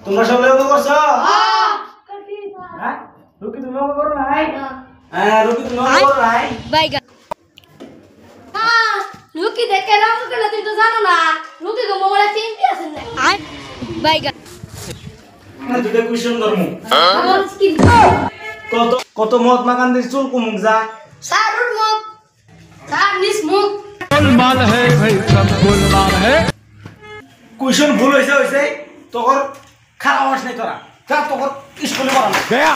তোমরা সব লেগে করছো? হ্যাঁ রুকি তুমি অঙ্ক করো নাই? হ্যাঁ রুকি তুমি অঙ্ক করো নাই? বাইগা লুকি দেখে রাম করে তুই তো জানো না লুকি গো মোবাইলে চিমটি আছে না বাইগা না দুটো কুশন ধর্ম আমার স্কিন কত কত মত মাকান দিস চুল কুমুক যা সারুর মুখ সার নিস মুখ गोलमाल है भाई सब गोलमाल है কুশন ভুল হইছে তখন খারাপ হস নাই তোরা যা তখন স্কুলে পড়া गया